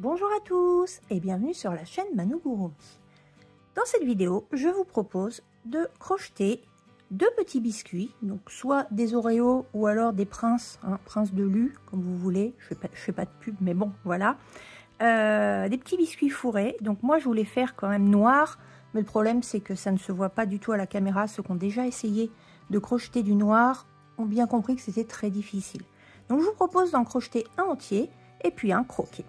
Bonjour à tous et bienvenue sur la chaîne Manou Gurumi. Dans cette vidéo, je vous propose de crocheter deux petits biscuits, donc soit des Oreos ou alors des Princes, Prince de Lu, comme vous voulez. Je fais pas de pub, mais bon, voilà. Des petits biscuits fourrés. Donc moi, je voulais faire quand même noir, mais le problème, c'est que ça ne se voit pas du tout à la caméra. Ceux qui ont déjà essayé de crocheter du noir ont bien compris que c'était très difficile. Donc je vous propose d'en crocheter un entier et puis un croqué.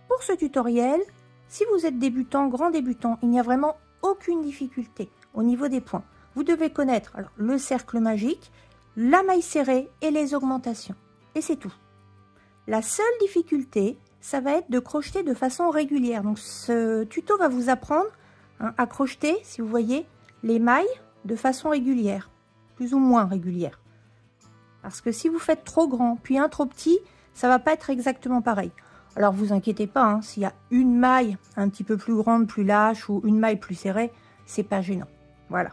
Pour ce tutoriel, si vous êtes débutant, grand débutant, il n'y a vraiment aucune difficulté au niveau des points. Vous devez connaître alors, le cercle magique, la maille serrée et les augmentations. Et c'est tout. La seule difficulté, ça va être de crocheter de façon régulière. Donc ce tuto va vous apprendre à crocheter, si vous voyez, les mailles de façon régulière, plus ou moins régulière. Parce que si vous faites trop grand, puis un trop petit, ça va pas être exactement pareil. Alors vous inquiétez pas, s'il y a une maille un petit peu plus grande, plus lâche ou une maille plus serrée, c'est pas gênant. Voilà.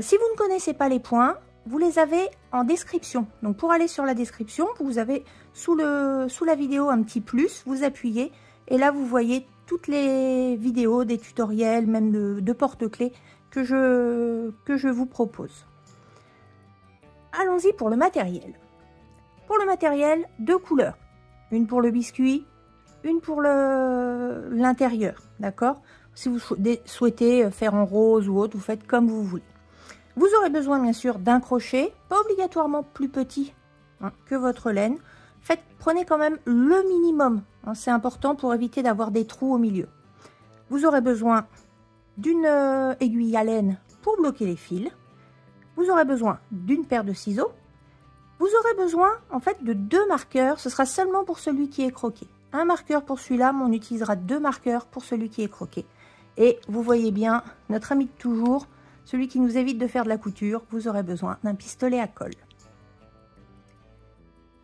Si vous ne connaissez pas les points, vous les avez en description. Donc pour aller sur la description, vous avez sous la vidéo un petit plus, vous appuyez et là vous voyez toutes les vidéos, des tutoriels, même de porte-clés que je vous propose. Allons-y pour le matériel. Pour le matériel, deux couleurs. Une pour le biscuit, une pour l'intérieur, d'accord? Si vous souhaitez faire en rose ou autre, vous faites comme vous voulez. Vous aurez besoin bien sûr d'un crochet, pas obligatoirement plus petit que votre laine. Prenez quand même le minimum, c'est important pour éviter d'avoir des trous au milieu. Vous aurez besoin d'une aiguille à laine pour bloquer les fils. Vous aurez besoin d'une paire de ciseaux. Vous aurez besoin en fait de deux marqueurs, ce sera seulement pour celui qui est croqué. Un marqueur pour celui-là, mais on utilisera deux marqueurs pour celui qui est croqué. Et vous voyez bien, notre ami de toujours, celui qui nous évite de faire de la couture, vous aurez besoin d'un pistolet à colle.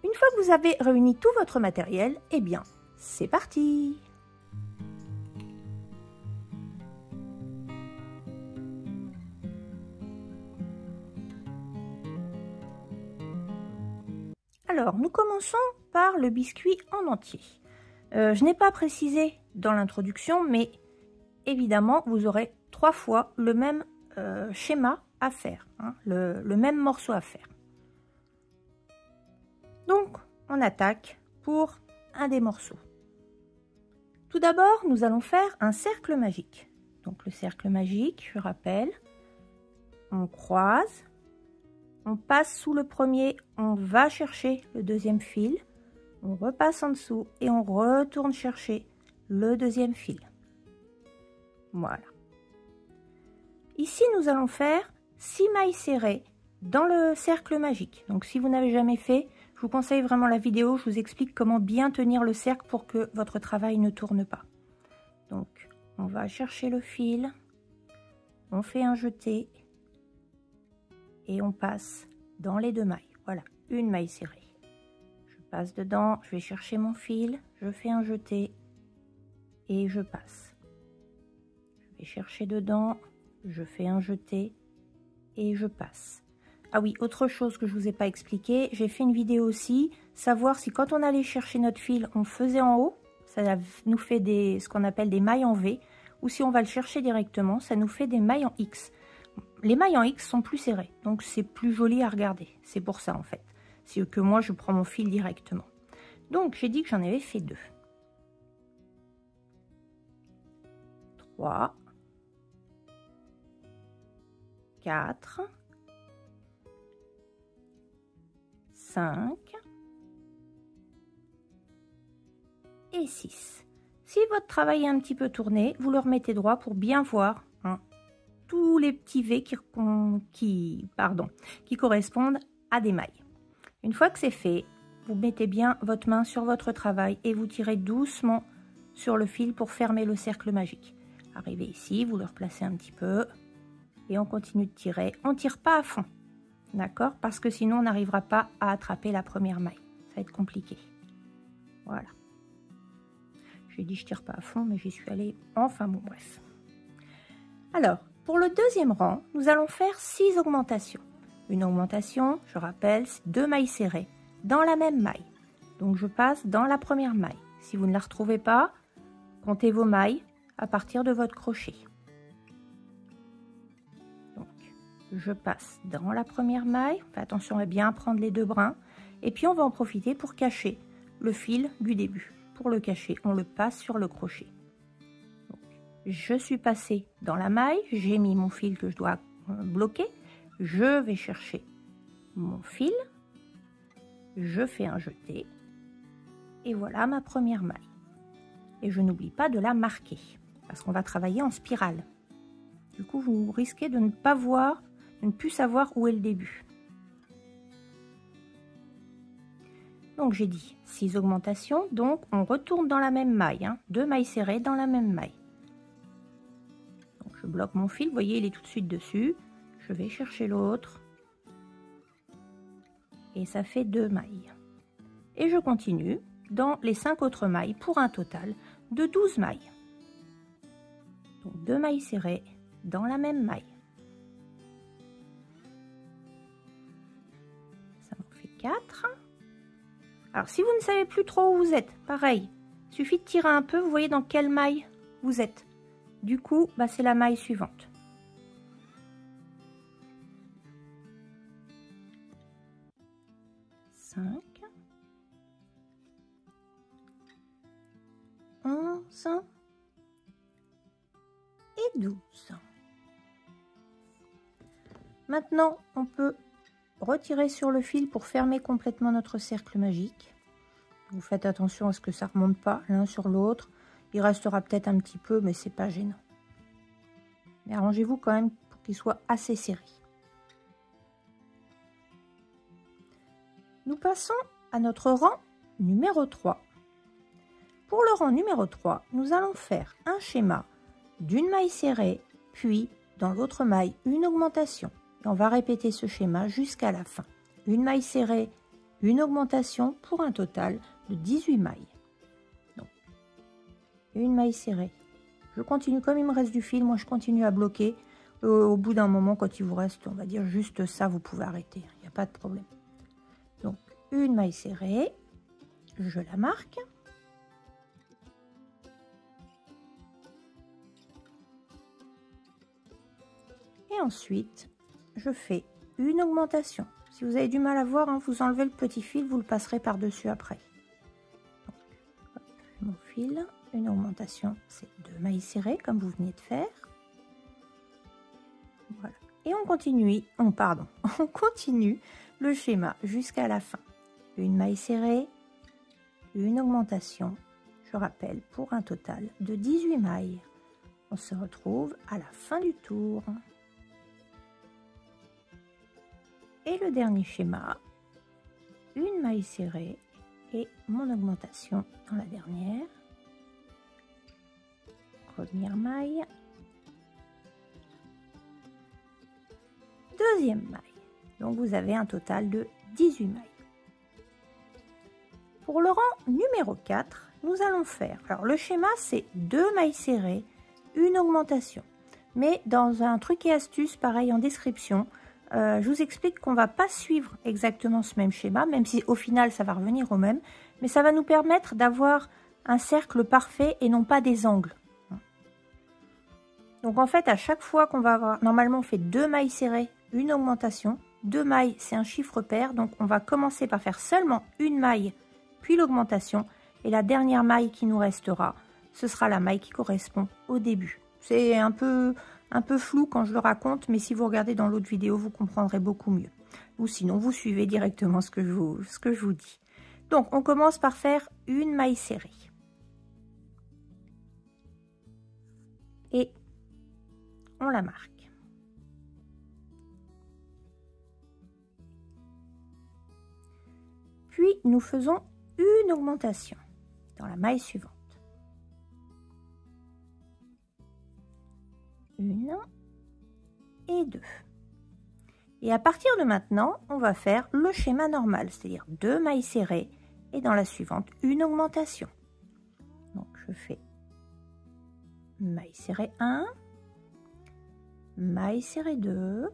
Une fois que vous avez réuni tout votre matériel, eh bien, c'est parti! Alors, nous commençons par le biscuit en entier. Je n'ai pas précisé dans l'introduction, mais évidemment, vous aurez 3 fois le même schéma à faire, le même morceau à faire. Donc, on attaque pour un des morceaux. Tout d'abord, nous allons faire un cercle magique. Donc, le cercle magique, je rappelle, on croise. On passe sous le premier, on va chercher le deuxième fil, on repasse en dessous et on retourne chercher le deuxième fil. Voilà. Ici, nous allons faire 6 mailles serrées dans le cercle magique. Donc, si vous n'avez jamais fait, je vous conseille vraiment la vidéo. Je vous explique comment bien tenir le cercle pour que votre travail ne tourne pas. Donc, on va chercher le fil, on fait un jeté. Et on passe dans les deux mailles. Voilà, une maille serrée. Je passe dedans, je vais chercher mon fil, je fais un jeté et je passe. Je vais chercher dedans, je fais un jeté et je passe. Ah oui, autre chose que je vous ai pas expliqué, j'ai fait une vidéo aussi, savoir si quand on allait chercher notre fil, on faisait en haut, ça nous fait ce qu'on appelle des mailles en V, ou si on va le chercher directement, ça nous fait des mailles en X. Les mailles en X sont plus serrées, donc c'est plus joli à regarder. C'est pour ça en fait. C'est que moi je prends mon fil directement. Donc j'ai dit que j'en avais fait 2. 3. 4. 5. Et 6. Si votre travail est un petit peu tourné, vous le remettez droit pour bien voir tous les petits V qui correspondent à des mailles. Une fois que c'est fait, vous mettez bien votre main sur votre travail et vous tirez doucement sur le fil pour fermer le cercle magique. Arrivez ici, vous le replacez un petit peu et on continue de tirer. On ne tire pas à fond, d'accord? Parce que sinon on n'arrivera pas à attraper la première maille. Ça va être compliqué. Voilà. J'ai dit je tire pas à fond, mais j'y suis allée. Enfin bon, bref. Alors, pour le deuxième rang, nous allons faire 6 augmentations. Une augmentation, je rappelle, c'est 2 mailles serrées dans la même maille. Donc je passe dans la première maille. Si vous ne la retrouvez pas, comptez vos mailles à partir de votre crochet. Donc, je passe dans la première maille. Faites attention à bien prendre les deux brins. Et puis, on va en profiter pour cacher le fil du début. Pour le cacher, on le passe sur le crochet. Donc, je suis passée dans la maille. J'ai mis mon fil que je dois bloquer. Je vais chercher mon fil. Je fais un jeté. Et voilà ma première maille. Et je n'oublie pas de la marquer parce qu'on va travailler en spirale. Du coup, vous risquez de ne pas voir, de ne plus savoir où est le début. Donc j'ai dit 6 augmentations, donc on retourne dans la même maille, 2 mailles serrées dans la même maille. Donc je bloque mon fil, vous voyez, il est tout de suite dessus. Je vais chercher l'autre. Et ça fait 2 mailles. Et je continue dans les 5 autres mailles pour un total de 12 mailles. Donc 2 mailles serrées dans la même maille. Ça en fait 4. Alors si vous ne savez plus trop où vous êtes, pareil, il suffit de tirer un peu, vous voyez dans quelle maille vous êtes. Du coup, c'est la maille suivante. Cinq. 11 et 12. Maintenant, on peut retirer sur le fil pour fermer complètement notre cercle magique. Vous faites attention à ce que ça ne remonte pas l'un sur l'autre. Il restera peut-être un petit peu, mais c'est pas gênant. Mais arrangez-vous quand même pour qu'il soit assez serré. Nous passons à notre rang numéro 3. Pour le rang numéro 3, nous allons faire un schéma d'une maille serrée, puis dans l'autre maille, une augmentation. Et on va répéter ce schéma jusqu'à la fin. Une maille serrée, une augmentation pour un total de 18 mailles. Donc, une maille serrée. Je continue, comme il me reste du fil, moi je continue à bloquer. Au bout d'un moment, quand il vous reste, on va dire juste ça, vous pouvez arrêter. Il n'y a pas de problème. Donc, une maille serrée, je la marque. Et ensuite, je fais une augmentation. Si vous avez du mal à voir, vous enlevez le petit fil, vous le passerez par-dessus après. Donc, hop, mon fil, une augmentation, c'est 2 mailles serrées, comme vous venez de faire. Voilà. Et on continue, on continue le schéma jusqu'à la fin. Une maille serrée, une augmentation, je rappelle, pour un total de 18 mailles. On se retrouve à la fin du tour. Et le dernier schéma, une maille serrée et mon augmentation dans la dernière. Première maille. Deuxième maille. Donc vous avez un total de 18 mailles. Pour le rang numéro 4, nous allons faire, alors le schéma c'est 2 mailles serrées, une augmentation. Mais dans un truc et astuce, pareil en description, je vous explique qu'on ne va pas suivre exactement ce même schéma, même si au final ça va revenir au même, mais ça va nous permettre d'avoir un cercle parfait et non pas des angles. Donc en fait, à chaque fois qu'on va avoir, normalement on fait 2 mailles serrées, une augmentation. 2 mailles, c'est un chiffre pair, donc on va commencer par faire seulement une maille, puis l'augmentation, et la dernière maille qui nous restera, ce sera la maille qui correspond au début. C'est un peu flou quand je le raconte, mais si vous regardez dans l'autre vidéo, vous comprendrez beaucoup mieux. Ou sinon, vous suivez directement ce que je vous dis. Donc, on commence par faire une maille serrée. Et on la marque. Puis, nous faisons une augmentation dans la maille suivante. Une et 2. Et à partir de maintenant, on va faire le schéma normal, c'est-à-dire 2 mailles serrées et dans la suivante, une augmentation. Donc je fais maille serrée 1, maille serrée 2,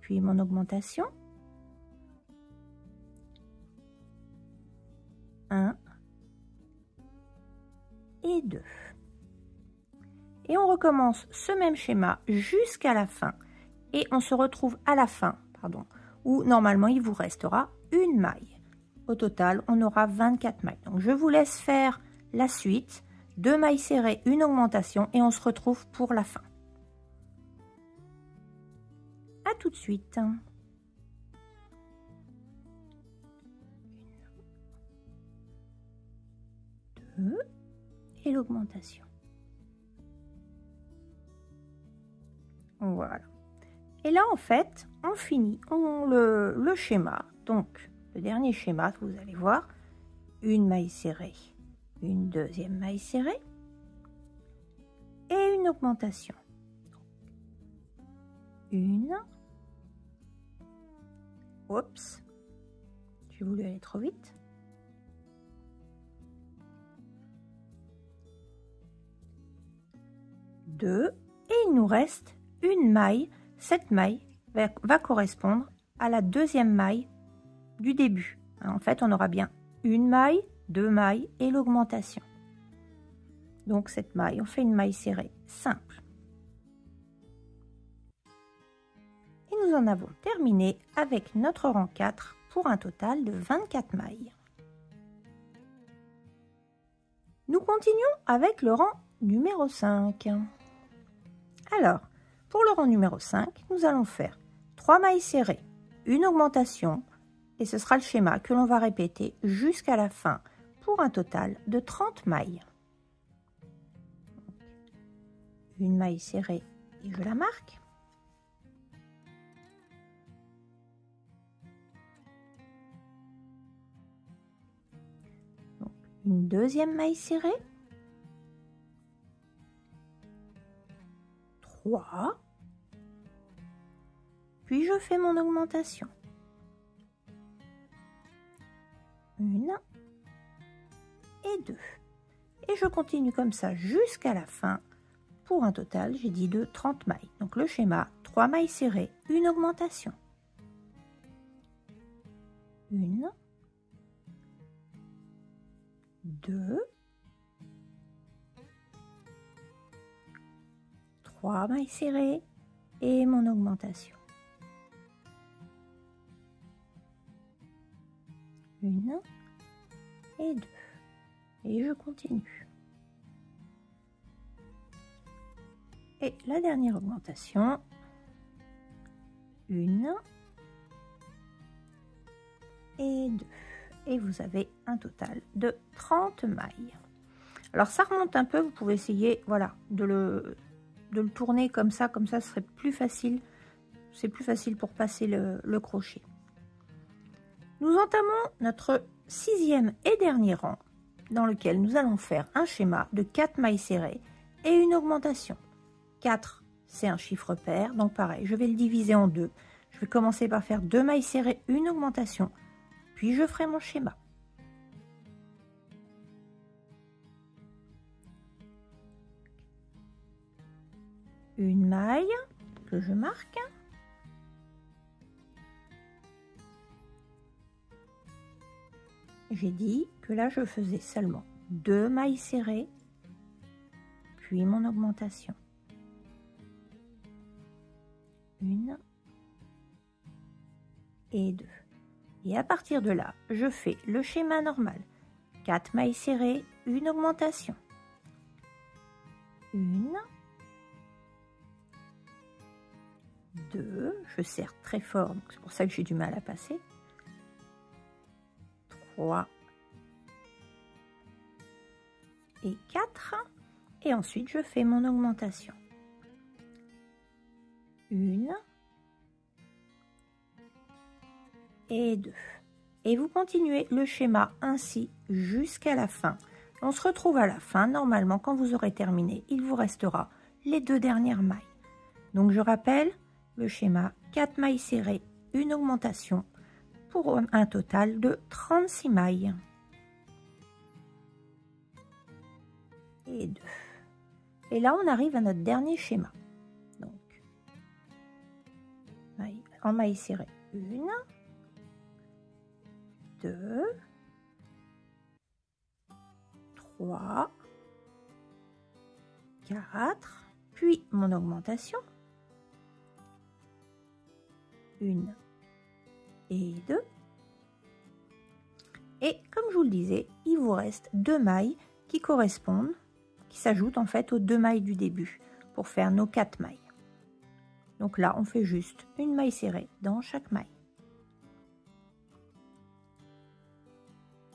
puis mon augmentation. 1, et 2. Et on recommence ce même schéma jusqu'à la fin. Et on se retrouve à la fin, pardon, où normalement il vous restera une maille. Au total, on aura 24 mailles. Donc je vous laisse faire la suite. 2 mailles serrées, une augmentation et on se retrouve pour la fin. À tout de suite. 2 et l'augmentation. Voilà. Et là, en fait, on finit le schéma. Donc, le dernier schéma, vous allez voir, une maille serrée, une deuxième maille serrée et une augmentation. Une. Oups. J'ai voulu aller trop vite. Deux. Et il nous reste une maille. Cette maille va correspondre à la deuxième maille du début. En fait, on aura bien une maille, 2 mailles et l'augmentation. Donc cette maille, on fait une maille serrée simple. Et nous en avons terminé avec notre rang 4 pour un total de 24 mailles. Nous continuons avec le rang numéro 5. Alors, pour le rang numéro 5, nous allons faire 3 mailles serrées, une augmentation, et ce sera le schéma que l'on va répéter jusqu'à la fin pour un total de 30 mailles. Une maille serrée et je la marque. Donc, une deuxième maille serrée. 3. Puis je fais mon augmentation. 1 et 2. Et je continue comme ça jusqu'à la fin pour un total, j'ai dit, de 30 mailles. Donc le schéma, 3 mailles serrées, une augmentation. 1, 2, 3 mailles serrées et mon augmentation. 1 et 2. Et je continue. Et la dernière augmentation. 1 et 2. Et vous avez un total de 30 mailles. Alors ça remonte un peu, vous pouvez essayer, voilà, de le tourner comme ça ce serait plus facile. C'est plus facile pour passer le crochet. Nous entamons notre 6e et dernier rang dans lequel nous allons faire un schéma de 4 mailles serrées et une augmentation. 4, c'est un chiffre pair, donc pareil, je vais le diviser en 2. Je vais commencer par faire 2 mailles serrées, une augmentation, puis je ferai mon schéma. Une maille que je marque. J'ai dit que là je faisais seulement 2 mailles serrées, puis mon augmentation. 1 et 2. Et à partir de là, je fais le schéma normal. 4 mailles serrées, une augmentation. 1, 2, je serre très fort, donc c'est pour ça que j'ai du mal à passer. 3 et 4. Et ensuite, je fais mon augmentation. 1 et 2. Et vous continuez le schéma ainsi jusqu'à la fin. On se retrouve à la fin. Normalement, quand vous aurez terminé, il vous restera les 2 dernières mailles. Donc, je rappelle le schéma 4 mailles serrées, une augmentation pour un total de 36 mailles. Et 2. Et là, on arrive à notre dernier schéma. Donc, en maille serrée, 1, 2, 3, 4, puis mon augmentation, 1 et 2. Et comme je vous le disais, il vous reste 2 mailles qui correspondent, qui s'ajoutent en fait aux 2 mailles du début pour faire nos 4 mailles. Donc là, on fait juste une maille serrée dans chaque maille.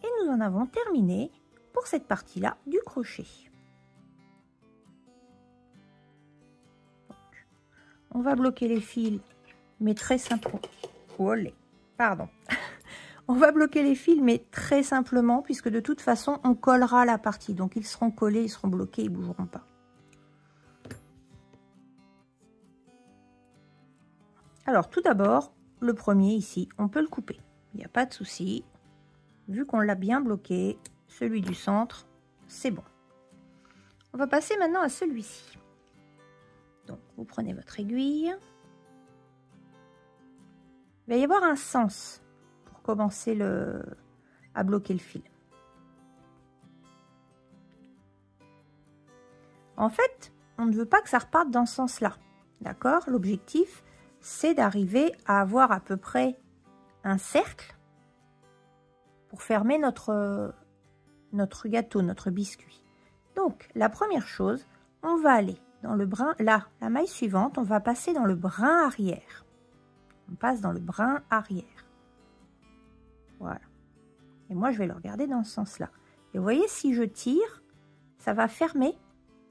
Et nous en avons terminé pour cette partie-là du crochet. Donc, on va bloquer les fils, mais très simplement. Olé, pardon. On va bloquer les fils, mais très simplement, puisque de toute façon, on collera la partie. Donc, ils seront collés, ils seront bloqués, ils ne bougeront pas. Alors, tout d'abord, le premier ici, on peut le couper. Il n'y a pas de souci. Vu qu'on l'a bien bloqué, celui du centre, c'est bon. On va passer maintenant à celui-ci. Donc, vous prenez votre aiguille. Il va y avoir un sens pour commencer à bloquer le fil. En fait, on ne veut pas que ça reparte dans ce sens-là. D'accord? L'objectif, c'est d'arriver à avoir à peu près un cercle pour fermer notre gâteau, notre biscuit. Donc, la première chose, on va aller dans le brin, là, la maille suivante, on va passer dans le brin arrière. On passe dans le brin arrière. Voilà. Et moi, je vais le regarder dans ce sens-là. Et vous voyez, si je tire, ça va fermer.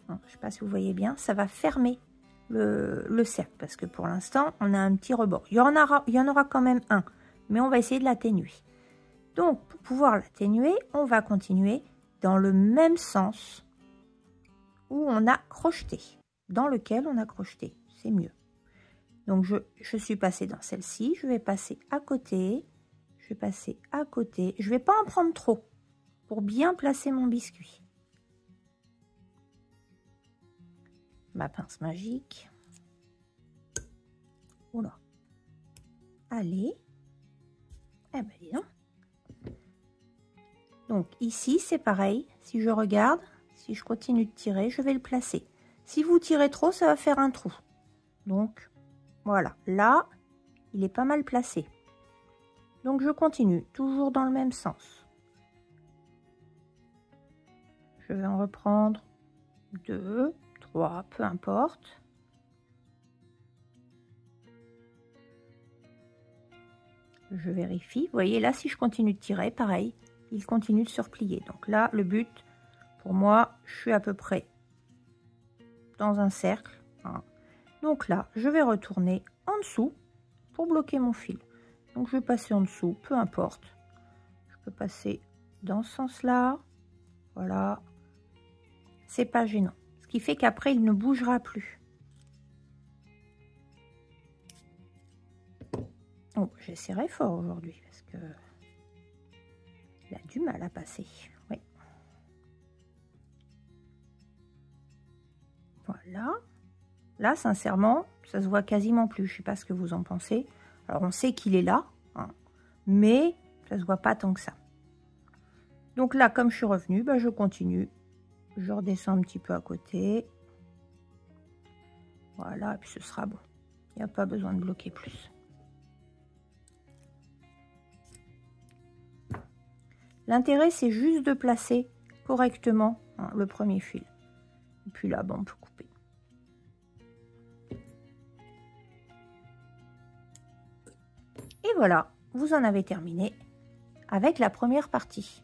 Je ne sais pas si vous voyez bien, ça va fermer le cercle. Parce que pour l'instant, on a un petit rebord. Il y en aura quand même un, mais on va essayer de l'atténuer. Donc, pour pouvoir l'atténuer, on va continuer dans le même sens où on a crocheté, dans lequel on a crocheté. C'est mieux. Donc, je suis passée dans celle-ci. Je vais passer à côté. Je vais passer à côté. Je ne vais pas en prendre trop pour bien placer mon biscuit. Ma pince magique. Oula. Allez. Eh ben, dis donc. Donc, ici, c'est pareil. Si je regarde, si je continue de tirer, je vais le placer. Si vous tirez trop, ça va faire un trou. Donc, voilà. Là, il est pas mal placé. Donc, je continue, toujours dans le même sens. Je vais en reprendre 2, 3, peu importe. Je vérifie. Vous voyez, là, si je continue de tirer, pareil, il continue de se replier. Donc là, le but, pour moi, je suis à peu près dans un cercle. Hein. Donc là, je vais retourner en dessous pour bloquer mon fil. Donc, je vais passer en dessous, peu importe. Je peux passer dans ce sens-là. Voilà. C'est pas gênant. Ce qui fait qu'après, il ne bougera plus. Oh, j'essaierai fort aujourd'hui parce que il a du mal à passer. Oui. Voilà. Là, sincèrement, ça se voit quasiment plus. Je ne sais pas ce que vous en pensez. Alors, on sait qu'il est là, hein, mais ça se voit pas tant que ça. Donc là, comme je suis revenue, bah, je continue. Je redescends un petit peu à côté. Voilà, et puis ce sera bon. Il n'y a pas besoin de bloquer plus. L'intérêt, c'est juste de placer correctement hein, le premier fil. Et puis là, bon, on peut couper. Et voilà, vous en avez terminé avec la première partie.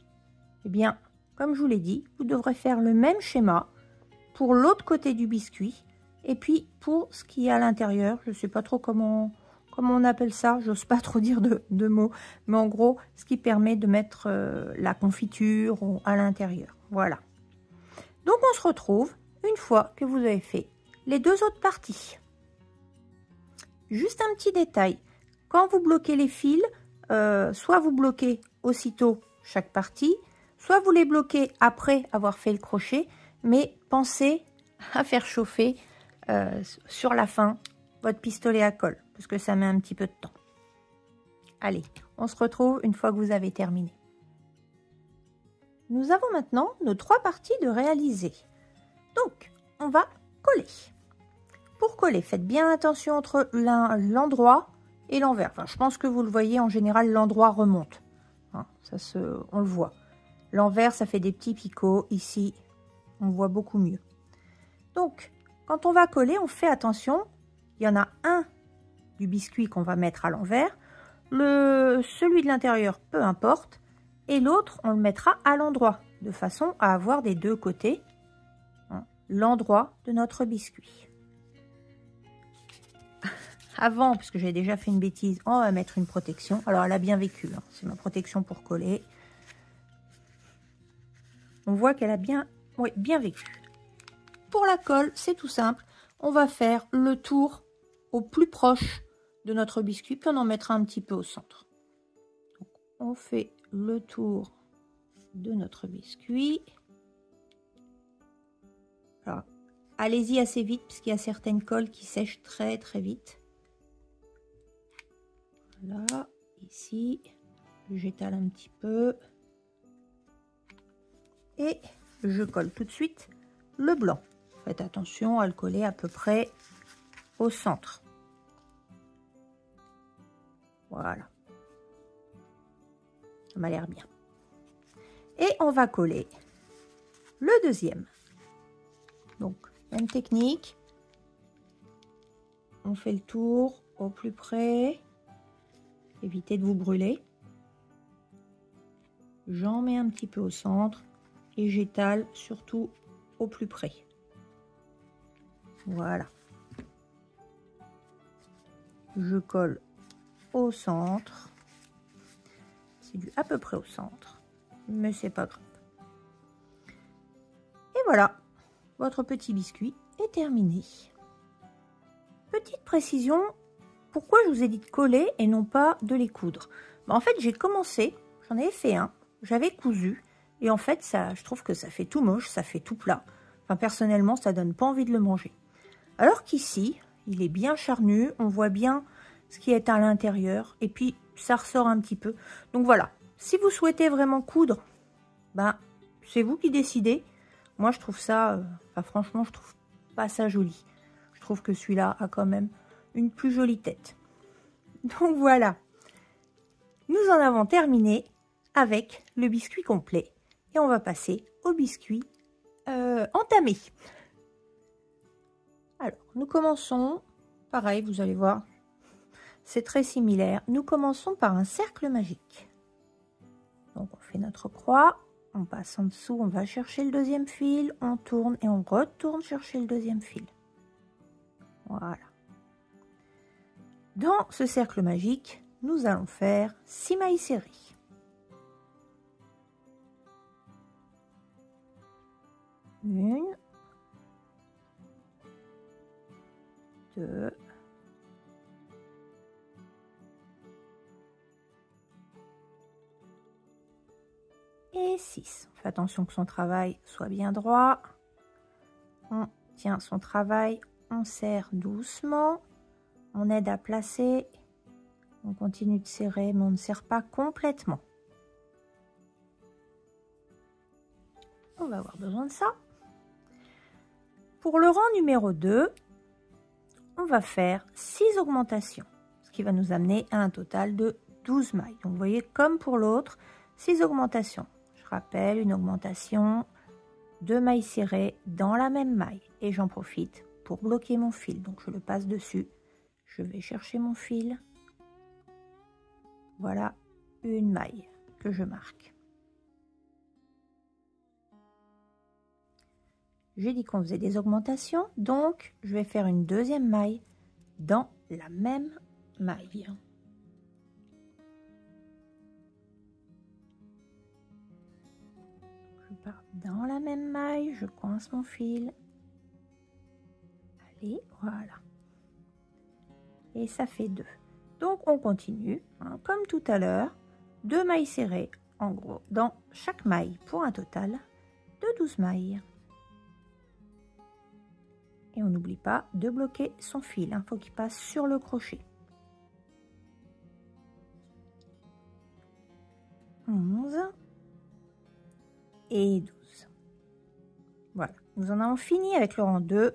Eh bien, comme je vous l'ai dit, vous devrez faire le même schéma pour l'autre côté du biscuit. Et puis, pour ce qui est à l'intérieur, je ne sais pas trop comment on appelle ça, j'ose pas trop dire de mots, mais en gros, ce qui permet de mettre la confiture à l'intérieur. Voilà. Donc, on se retrouve une fois que vous avez fait les deux autres parties. Juste un petit détail. Quand vous bloquez les fils, soit vous bloquez aussitôt chaque partie, soit vous les bloquez après avoir fait le crochet, mais pensez à faire chauffer sur la fin votre pistolet à colle, parce que ça met un petit peu de temps. Allez, on se retrouve une fois que vous avez terminé. Nous avons maintenant nos 3 parties de réaliser. Donc, on va coller. Pour coller, faites bien attention entre l'endroit et l'envers. Enfin, je pense que vous le voyez, en général, l'endroit remonte. Hein, on le voit. L'envers, ça fait des petits picots. Ici, on voit beaucoup mieux. Donc, quand on va coller, on fait attention. Il y en a un du biscuit qu'on va mettre à l'envers. Celui de l'intérieur, peu importe. Et l'autre, on le mettra à l'endroit, de façon à avoir des deux côtés hein, l'endroit de notre biscuit. Avant, parce que j'ai déjà fait une bêtise, on va mettre une protection. Alors, elle a bien vécu. Hein. C'est ma protection pour coller. On voit qu'elle a bien vécu. Pour la colle, c'est tout simple. On va faire le tour au plus proche de notre biscuit, puis on en mettra un petit peu au centre. Donc, on fait le tour de notre biscuit. Alors, allez-y assez vite, parce qu'il y a certaines colles qui sèchent très très vite. Voilà, ici, j'étale un petit peu. Et je colle tout de suite le blanc. Faites attention à le coller à peu près au centre. Voilà. Ça m'a l'air bien. Et on va coller le deuxième. Donc, même technique. On fait le tour au plus près. Évitez de vous brûler. J'en mets un petit peu au centre et j'étale surtout au plus près. Voilà. Je colle au centre. C'est du à peu près au centre, mais c'est pas grave. Et voilà, votre petit biscuit est terminé. Petite précision, pourquoi je vous ai dit de coller et non pas de les coudre? En fait, j'ai commencé, j'en avais fait un, j'avais cousu, et en fait, je trouve que ça fait tout moche, ça fait tout plat. Enfin, personnellement, ça donne pas envie de le manger. Alors qu'ici, il est bien charnu, on voit bien ce qui est à l'intérieur, et puis ça ressort un petit peu. Donc voilà, si vous souhaitez vraiment coudre, ben, c'est vous qui décidez. Moi, je trouve ça, franchement, je trouve pas ça joli. Je trouve que celui-là a quand même une plus jolie tête. Donc voilà, nous en avons terminé avec le biscuit complet. Et on va passer au biscuit entamé. Alors, nous commençons, pareil, vous allez voir, c'est très similaire. Nous commençons par un cercle magique. Donc, on fait notre croix, on passe en dessous, on va chercher le deuxième fil, on tourne et on retourne chercher le deuxième fil. Voilà. Dans ce cercle magique, nous allons faire 6 mailles serrées. Une, deux, et 6. On fait attention que son travail soit bien droit. On tient son travail, on serre doucement, on aide à placer, on continue de serrer, mais on ne serre pas complètement. On va avoir besoin de ça. Pour le rang numéro 2, on va faire 6 augmentations, ce qui va nous amener à un total de 12 mailles. Donc, vous voyez, comme pour l'autre, 6 augmentations. Je rappelle, une augmentation, 2 mailles serrées dans la même maille. Et j'en profite pour bloquer mon fil. Donc, je le passe dessus. Je vais chercher mon fil. Voilà une maille que je marque. J'ai dit qu'on faisait des augmentations, donc je vais faire une deuxième maille dans la même maille. Je pars dans la même maille, je coince mon fil. Allez, voilà. Et ça fait 2. Donc on continue, hein, comme tout à l'heure, 2 mailles serrées en gros dans chaque maille pour un total de 12 mailles. Et on n'oublie pas de bloquer son fil, il faut qu'il passe sur le crochet. 11 et 12. Voilà, nous en avons fini avec le rang 2.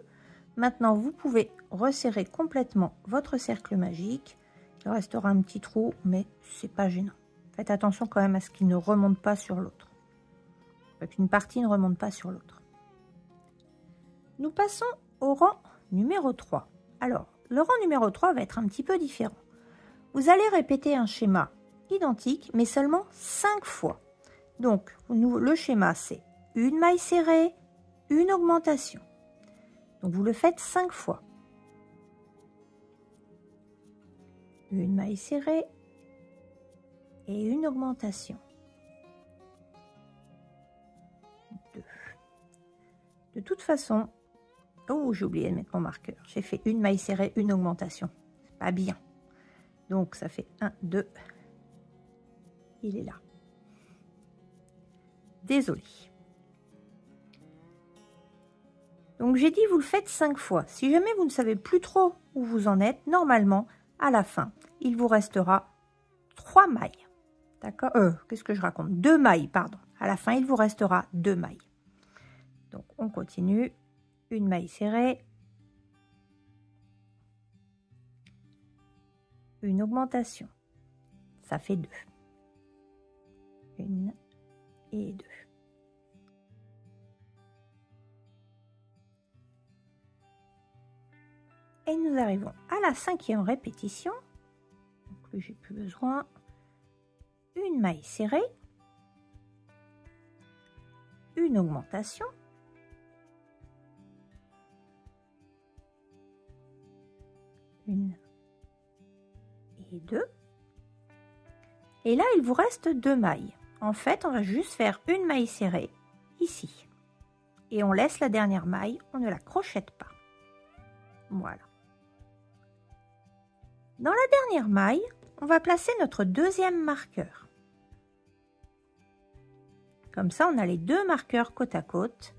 Maintenant, vous pouvez resserrer complètement votre cercle magique. Il restera un petit trou, mais c'est pas gênant. Faites attention quand même à ce qu'il ne remonte pas sur l'autre. Qu'une partie ne remonte pas sur l'autre. Nous passons au rang numéro 3. Alors, le rang numéro 3 va être un petit peu différent. Vous allez répéter un schéma identique, mais seulement 5 fois. Donc, le schéma, c'est une maille serrée, une augmentation. Donc, vous le faites 5 fois. Une maille serrée et une augmentation. 2. De toute façon, oh, j'ai oublié de mettre mon marqueur. J'ai fait une maille serrée, une augmentation. C'est pas bien. Donc, ça fait 1, 2. Il est là. Désolé. Donc, j'ai dit, vous le faites 5 fois. Si jamais vous ne savez plus trop où vous en êtes, normalement, à la fin, il vous restera 3 mailles. D'accord? Qu'est-ce que je raconte? 2 mailles, pardon. À la fin, il vous restera 2 mailles. Donc, on continue. Une maille serrée. Une augmentation. Ça fait 2. 1 et 2. Et nous arrivons à la 5e répétition. Donc, plus j'ai plus besoin. Une maille serrée. Une augmentation. Une et 2. Et là, il vous reste 2 mailles. En fait, on va juste faire une maille serrée ici. Et on laisse la dernière maille, on ne la crochette pas. Voilà. Dans la dernière maille, on va placer notre 2e marqueur. Comme ça, on a les 2 marqueurs côte à côte.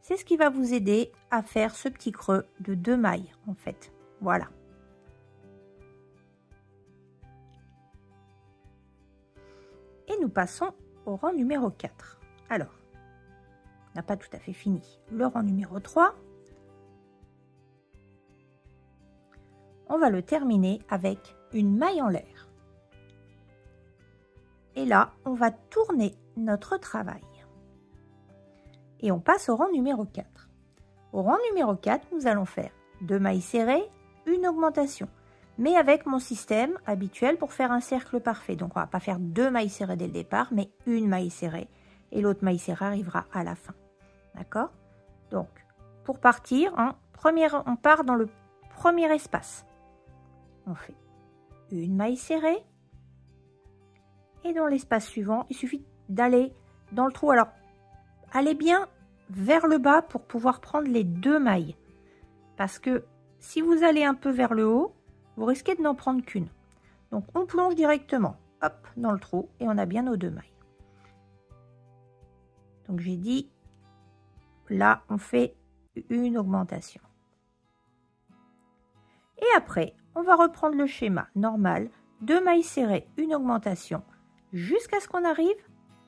C'est ce qui va vous aider à faire ce petit creux de 2 mailles, en fait. Voilà. Et nous passons au rang numéro 4. Alors, on n'a pas tout à fait fini. Le rang numéro 3. On va le terminer avec une maille en l'air. Et là, on va tourner notre travail. Et on passe au rang numéro 4. Au rang numéro 4, nous allons faire 2 mailles serrées, une augmentation. Mais avec mon système habituel pour faire un cercle parfait. Donc, on ne va pas faire 2 mailles serrées dès le départ, mais une maille serrée. Et l'autre maille serrée arrivera à la fin. D'accord? Donc, pour partir, on part dans le premier espace. On fait une maille serrée. Et dans l'espace suivant, il suffit d'aller dans le trou. Alors, allez bien vers le bas pour pouvoir prendre les 2 mailles. Parce que si vous allez un peu vers le haut, vous risquez de n'en prendre qu'une. Donc, on plonge directement, hop, dans le trou et on a bien nos 2 mailles. Donc, j'ai dit, là, on fait une augmentation. Et après, on va reprendre le schéma normal, 2 mailles serrées, une augmentation, jusqu'à ce qu'on arrive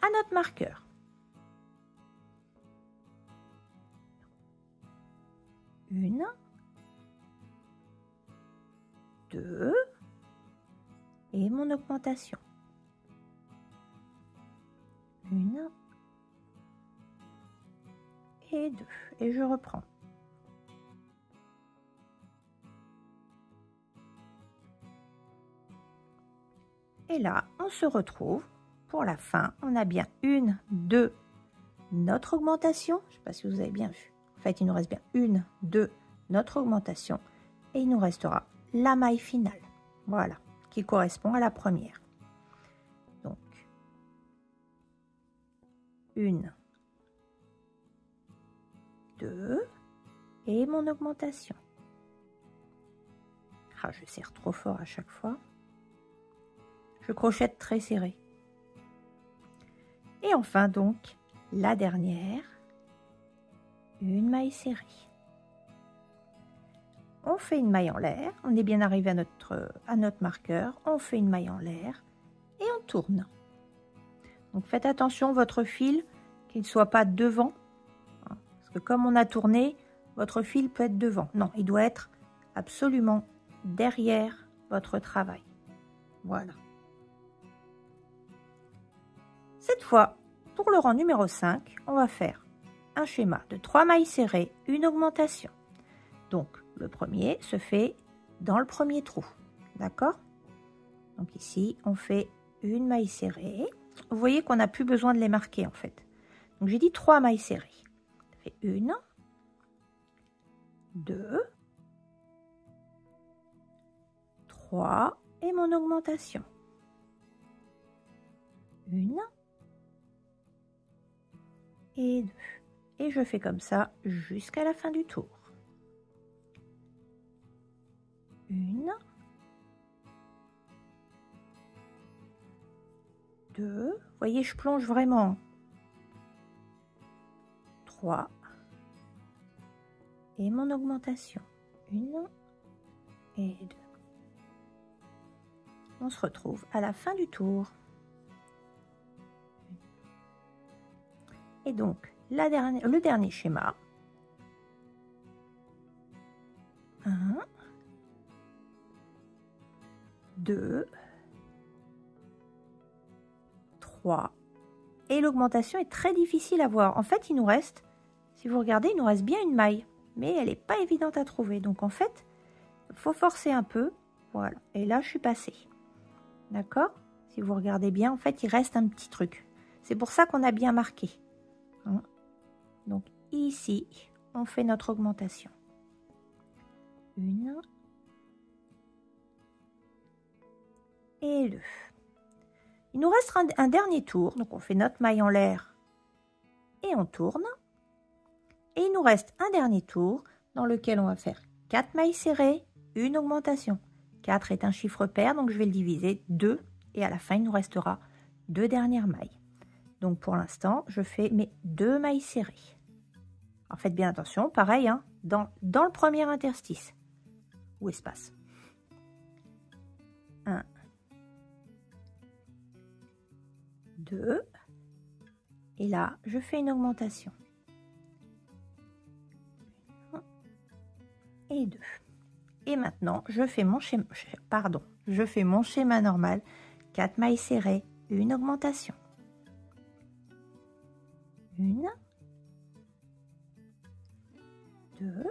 à notre marqueur. Une, 2 et mon augmentation. Une et 2 et je reprends. Et là, on se retrouve pour la fin. On a bien 1, 2, notre augmentation. Je ne sais pas si vous avez bien vu. En fait, il nous reste bien 1, 2, notre augmentation. Et il nous restera la maille finale. Voilà, qui correspond à la première. Donc, 1, 2 et mon augmentation. Ah, je serre trop fort à chaque fois. Je crochette très serré. Et enfin donc, la dernière, une maille serrée. On fait une maille en l'air, on est bien arrivé à notre marqueur, on fait une maille en l'air et on tourne. Donc faites attention, votre fil, qu'il ne soit pas devant, Parce que comme on a tourné, votre fil peut être devant. Non, il doit être absolument derrière votre travail. Voilà. Cette fois, pour le rang numéro 5, on va faire un schéma de 3 mailles serrées, une augmentation. Donc, le premier se fait dans le premier trou. D'accord? Donc ici, on fait une maille serrée. Vous voyez qu'on n'a plus besoin de les marquer en fait. Donc j'ai dit 3 mailles serrées. Ça fait 1, 2, 3 et mon augmentation. 1 et 2. Et je fais comme ça jusqu'à la fin du tour. 1, 2, vous voyez, je plonge vraiment. 3 et mon augmentation. 1 et 2. On se retrouve à la fin du tour. Et donc, le dernier schéma. 1, 2, 3. Et l'augmentation est très difficile à voir. En fait, il nous reste, si vous regardez, il nous reste bien une maille. Mais elle n'est pas évidente à trouver. Donc, en fait, il faut forcer un peu. Voilà. Et là, je suis passée. D'accord? Si vous regardez bien, en fait, il reste un petit truc. C'est pour ça qu'on a bien marqué. Hein? Donc, ici, on fait notre augmentation. 1 et 2. Il nous reste un dernier tour. Donc, on fait notre maille en l'air et on tourne. Et il nous reste un dernier tour dans lequel on va faire 4 mailles serrées, une augmentation. 4 est un chiffre pair, donc je vais le diviser 2. Et à la fin, il nous restera 2 dernières mailles. Donc, pour l'instant, je fais mes 2 mailles serrées. Alors, faites bien attention, pareil, hein, dans le premier interstice ou espace. 1, 2. Et là, je fais une augmentation. 1 et 2. Et maintenant, je fais mon schéma, normal. 4 mailles serrées, une augmentation. 1, 2,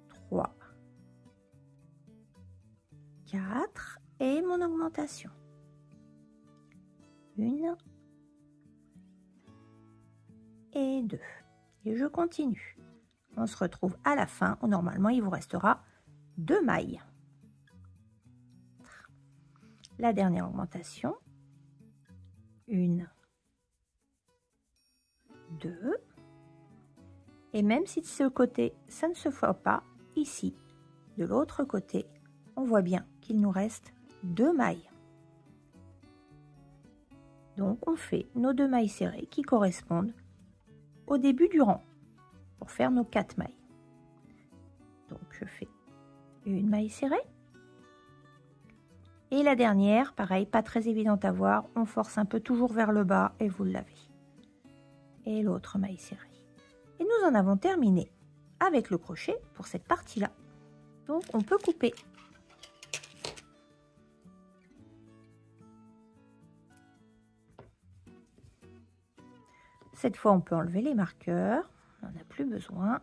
3, 4 et mon augmentation. 1 et 2. Et je continue. On se retrouve à la fin où normalement il vous restera 2 mailles. La dernière augmentation. 1, 2. Et même si de ce côté, ça ne se voit pas, ici, de l'autre côté, on voit bien qu'il nous reste 2 mailles. Donc, on fait nos 2 mailles serrées qui correspondent au début du rang pour faire nos 4 mailles. Donc, je fais une maille serrée. Et la dernière, pareil, pas très évidente à voir, on force un peu toujours vers le bas et vous l'avez. Et l'autre maille serrée. Et nous en avons terminé avec le crochet pour cette partie-là. Donc, on peut couper. Cette fois, on peut enlever les marqueurs. On n'en a plus besoin.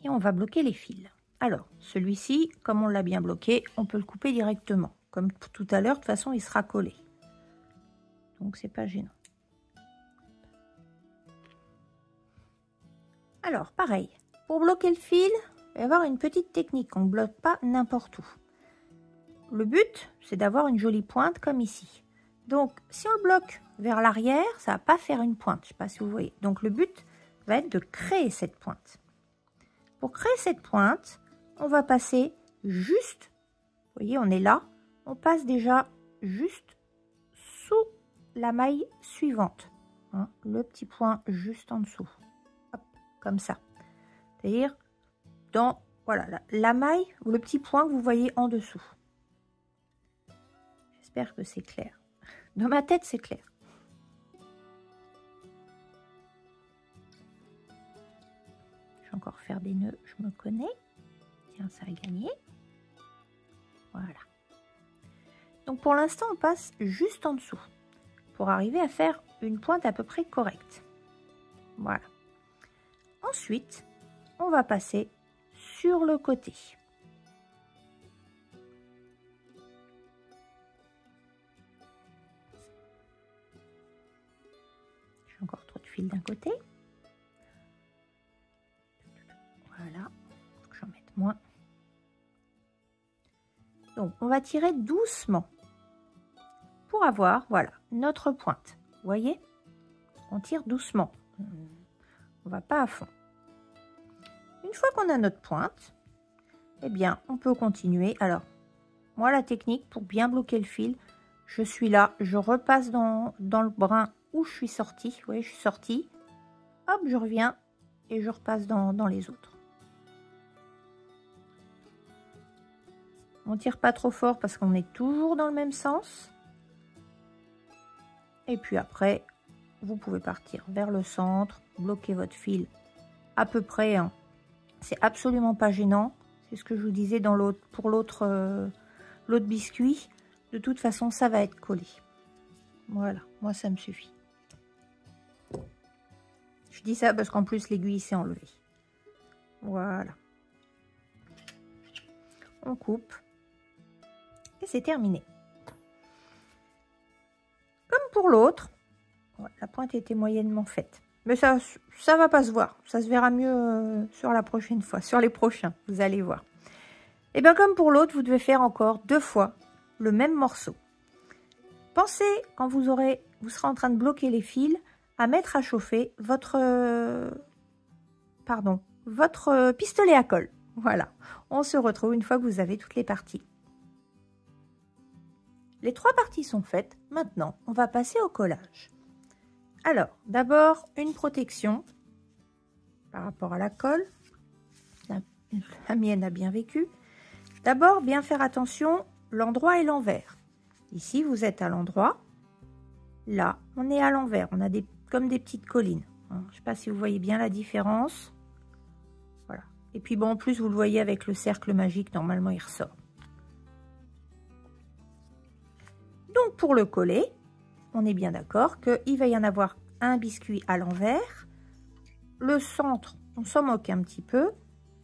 Et on va bloquer les fils. Alors, celui-ci, comme on l'a bien bloqué, on peut le couper directement. Comme tout à l'heure, de toute façon, il sera collé. Donc, c'est pas gênant. Alors, pareil. Pour bloquer le fil, il va y avoir une petite technique. On ne bloque pas n'importe où. Le but, c'est d'avoir une jolie pointe comme ici. Donc, si on le bloque vers l'arrière, ça ne va pas faire une pointe. Je ne sais pas si vous voyez. Donc, le but va être de créer cette pointe. Pour créer cette pointe, on va passer juste, vous voyez, on est là, on passe déjà juste sous la maille suivante. Hein, le petit point juste en dessous. Hop, comme ça. C'est-à-dire dans, voilà, la maille ou le petit point que vous voyez en dessous. J'espère que c'est clair. Dans ma tête, c'est clair. Je vais encore faire des nœuds, je me connais. Tiens, ça a gagné. Voilà. Donc pour l'instant, on passe juste en dessous pour arriver à faire une pointe à peu près correcte. Voilà. Ensuite, on va passer sur le côté. J'ai encore trop de fil d'un côté. Voilà. Faut que j'en mette moins. Donc, on va tirer doucement pour avoir, voilà, notre pointe. Vous voyez? On tire doucement. On va pas à fond. Une fois qu'on a notre pointe, eh bien, on peut continuer. Alors, moi, la technique pour bien bloquer le fil, je suis là, je repasse dans le brin où je suis sortie. Vous voyez, je suis sortie. Hop, je reviens et je repasse dans les autres. On tire pas trop fort parce qu'on est toujours dans le même sens. Et puis après, vous pouvez partir vers le centre, bloquer votre fil à peu près. Hein. C'est absolument pas gênant. C'est ce que je vous disais dans l'autre, pour l'autre biscuit. De toute façon, ça va être collé. Voilà, moi ça me suffit. Je dis ça parce qu'en plus l'aiguille s'est enlevée. Voilà. On coupe. Et c'est terminé. Comme pour l'autre, la pointe était moyennement faite. Mais ça va pas se voir. Ça se verra mieux sur la prochaine fois, sur les prochains, vous allez voir. Et bien comme pour l'autre, vous devez faire encore 2 fois le même morceau. Pensez, quand vous serez en train de bloquer les fils, à mettre à chauffer votre pistolet à colle. Voilà, on se retrouve une fois que vous avez toutes les parties. Les 3 parties sont faites. Maintenant, on va passer au collage. Alors, d'abord, une protection par rapport à la colle. La mienne a bien vécu. D'abord, bien faire attention, l'endroit et l'envers. Ici, vous êtes à l'endroit. Là, on est à l'envers. On a comme des petites collines. Je ne sais pas si vous voyez bien la différence. Voilà. Et puis, bon, en plus, vous le voyez avec le cercle magique. Normalement, il ressort. Donc, pour le coller, on est bien d'accord qu'il va y en avoir un biscuit à l'envers. Le centre, on s'en moque un petit peu.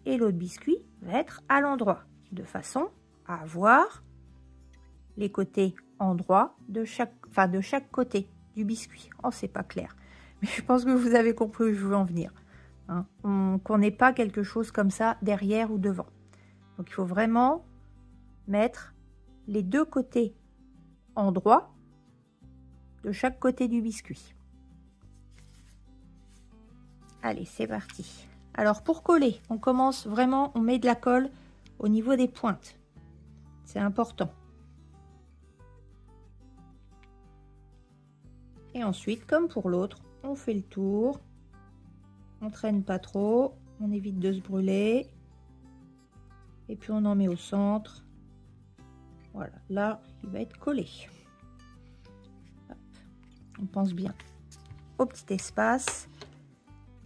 Et l'autre biscuit va être à l'endroit. De façon à avoir les côtés endroits de chaque côté du biscuit. Oh, c'est pas clair. Mais je pense que vous avez compris où je veux en venir. Hein, qu'on n'ait pas quelque chose comme ça derrière ou devant. Donc, il faut vraiment mettre les 2 côtés endroits de chaque côté du biscuit. Allez, c'est parti. Alors, pour coller, on commence vraiment, on met de la colle au niveau des pointes. C'est important. Et ensuite, comme pour l'autre, on fait le tour. On traîne pas trop. On évite de se brûler. Et puis, on en met au centre. Voilà, là, il va être collé. Hop. On pense bien au petit espace.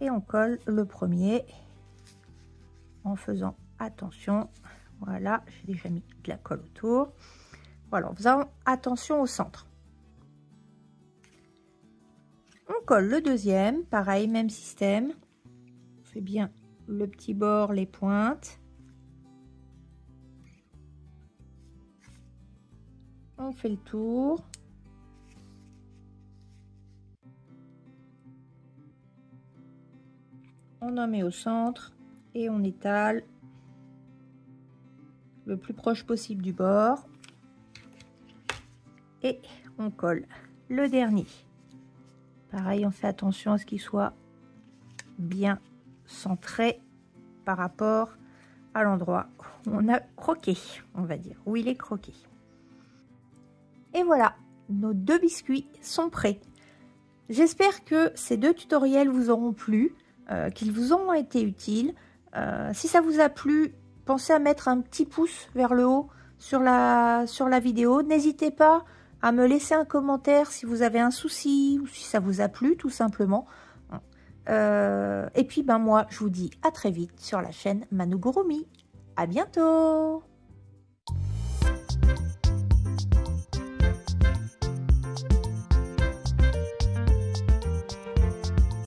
Et on colle le premier en faisant attention. Voilà, j'ai déjà mis de la colle autour. Voilà, en faisant attention au centre. On colle le deuxième, pareil, même système. On fait bien le petit bord, les pointes. On fait le tour. On en met au centre et on étale le plus proche possible du bord. Et on colle le dernier. Pareil, on fait attention à ce qu'il soit bien centré par rapport à l'endroit où on a croqué, on va dire, où il est croqué. Et voilà, nos 2 biscuits sont prêts. J'espère que ces 2 tutoriels vous auront plu, qu'ils vous auront été utiles. Si ça vous a plu, pensez à mettre un petit pouce vers le haut sur la vidéo. N'hésitez pas à me laisser un commentaire si vous avez un souci ou si ça vous a plu, tout simplement. Et puis, moi, je vous dis à très vite sur la chaîne Manugurumi. À bientôt!